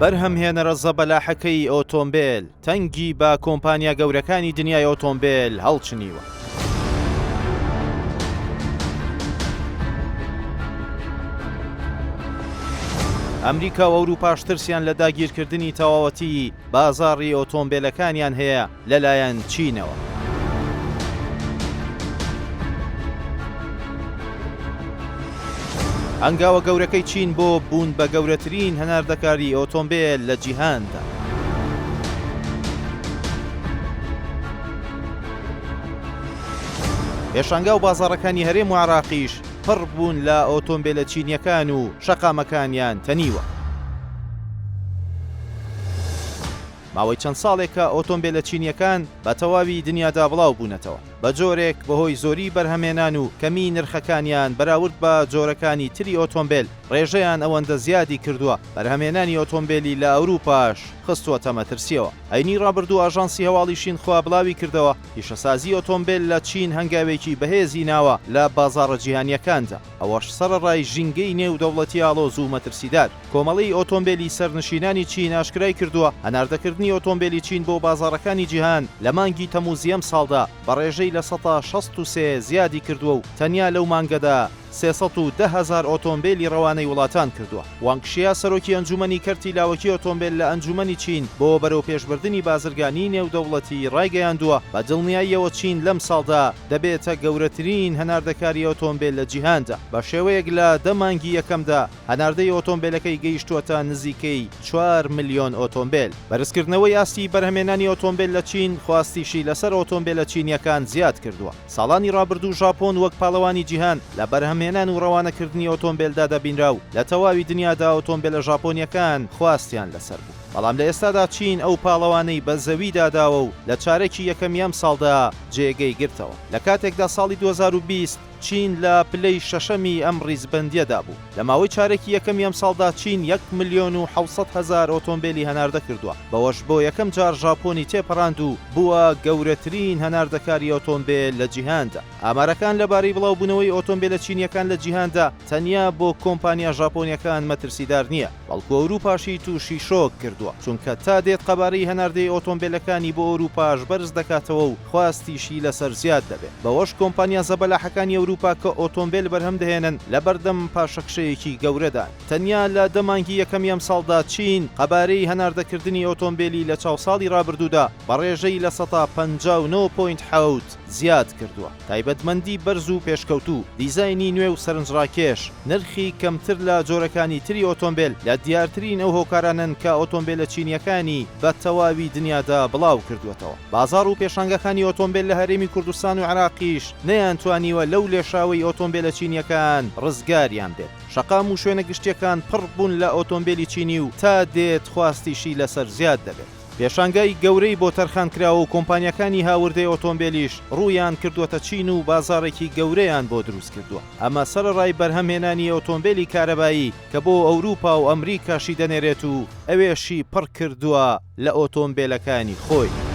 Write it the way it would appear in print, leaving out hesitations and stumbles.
بەرهەمهێنەرە زەبەلاحەکەی ئۆتۆمبیل تەنگی بە کۆمپانیا گەورەکانی دنیای ئۆتۆمبیل هەڵچنیوە. ئەمریکا و ئەوروپاش ترسیان لە داگیرکردنی تەواوەتی بازاڕی ئۆتۆمبیلەکانیان هەیە لەلایەن چینەوە. هەنگاوە گەورەکەی چین بۆ بوون بە گەورەترین هەناردەکاری ئۆتۆمبیل لە جیهاندا. پێشانگا و بازاڕەکانی هەرێم و عێراقیش پڕ بوون لە ئۆتۆمبیلە چینیەکان و شەقامەکانیان تەنیوە. ماوەی چەند ساڵێکە ئۆتۆمبیلە چینیەکان بە تەواوی دنیادا بڵاو بوونەتەوە بە جۆرێک بەهۆی زۆری بەرهەمێنان و کەمی نرخەکانیان بەراورد بە جۆرەکانی تری ئۆتۆمبیل ڕێژەیان ئەوەندە زیادی کردووە بەرهەمێنانی ئۆتۆمبیلی لە ئەوروپاش خستووەتە مەترسیەوە. ئەینی ڕابردوو ئاژانسی هەواڵی شینخوا بڵاوی کردەوە پیشەسازی ئۆتۆمبیل لە چین هەنگاوێکی بەهێزی ناوە لە بازاڕە جیهانیەکاندا، ئەوەش سەرەڕای ژینگەی نێودەوڵەتی ئاڵۆز و مەترسیدار. کۆمەڵی ئۆتۆمبیلی سەرنشینانی چین ئاشکرای کردووە هەناردەکردنی ئۆتۆمبیلی چین بۆ بازاڕەکانی جیهان لە مانگی تەمووزی ئەم ساڵدا بە ڕێژەی لە 163 زیادی کردووە و تەنیا لەو مانگەدا 310,000 ئۆتۆمبیلی ڕەوانەی وڵاتان کردووە. وانگشیا سەرۆکی ئەنجومەنی کەرتی لاوەکی ئۆتۆمبیل لە ئەنجومەنی چین بۆ بەرەو پێشبردننی بازرگانی نێودەوڵەتی ڕایگەیاندووە بە دڵنیاییەوە چین لەم ساڵدا دەبێتە گەورەترین هەناردەکاری ئۆتۆمبیل لە جیهاندا. بە شێوەیەک لە دەمانگی یەکەمدا هەناردەی ئۆتۆمبیلەکەی گەیشتووەتە نزیکەی 4 ملیۆن ئۆتۆمبیل. بەرزکردنەوەی ئاستی بەرهەمێنانی ئۆتۆمبیل لە چین خواستیشی لەسەر ئۆتۆمبیلە چینیەکان زیاد کردووە. ساڵانی ڕابردوو ژاپۆن وەک پاڵەوانی جیهان لە بەرهەمێنان و ڕەوانەکردنی ئۆتۆمبیلدا دەبینرا و لە تەواوی دنیادا ئۆتۆمبیلە ژاپۆنیەکان خواستیان لەسەر بوو. بەڵام لە ئێستادا چین ئەو پاڵەوانەی بە زەوی داداوە و لە چارەکی یەکەمی ئەم ساڵدا جێگەی گرتەوە. لە کاتێکدا ساڵی 2020 چین لە پلەی شەشەمی ئەم ڕیزبەندیەدا بوو. لە ماوەی چارەکی یەکەمی ئەم ساڵدا چین 1,700,000 ئۆتۆمبیلی هەناردە کردووە. بەوەش بۆ یەکەم جار ژاپۆنی تێپەڕاند و بووە گەورەترین هەناردەکاری ئۆتۆمبیل لە جیهاندا. ئامارەکان لەبارەی بڵاوبوونەوەی ئۆتۆمبیلە چینیەکان لە جیهاندا تەنیا بۆ کۆمپانیا ژاپۆنیەکان مەترسیدار نییە، بەڵکو ئەوروپاشی تووشی شۆک کردووە، چونکە تا دێت قەبارەی هەناردەی ئۆتۆمبیلەکانی بۆ ئەوروپاش بەرز دەکاتەوە و خواستیشی لەسەر زیاد دەبێت. بەوەش کۆمپانیا زەبەلاحەکانی ئەوروپا کە ئۆتۆمبیل بەرهەم دەهێنن لە بەردەم پاشەکشەیەکی گەورەدا. تەنیا لە دەمانگی یەکەمی ئەم ساڵدا چین قەبارەی هەناردەکردنی ئۆتۆمبیلی لە چاو ساڵی ڕابردوودا بە ڕێژەی لە 159.7 زیاد کردووە. تایبەتمەندی بەرز و پێشکەوتوو، دیزاینی نوێ و سەرنجڕاکێش، نرخی کەمتر لە جۆرەکانی تری ئۆتۆمبیل لە دیارترین ئەو هۆکارانن کە ئۆتۆمبیلە چینیەکانی بە تەواوی دنیادا بڵاو کردوێتەوە. بازاڕ و پێشانگەکانی ئۆتۆمبیل لە هەرێمی کوردستان و عێراقیش نەیانتوانیوە لەو لێشاوی ئۆتۆمبیلە چینیەکان ڕزگاریان بێت. شەقام و شوێنە گشتیەکان پڕ بوون لە ئۆتۆمبیلی چینی و تا دێت خواستیشی لەسەر زیاد دەبێت. پێشانگای گەورەی بۆ تەرخانکراوە و کۆمپانیەکانی هاوردەی ئۆتۆمبیلیش ڕوویان کردووەتە چین و بازاڕێکی گەورەیان بۆ دروست کردووە. ئەمە سەرەڕای بەرهەمهێنانی ئۆتۆمبیلی کارەبایی کە بۆ ئەوروپا و ئەمریکاشی دەنێرێت و ئەوێشی پڕ کردووە لە ئۆتۆمبیلەکانی خۆی.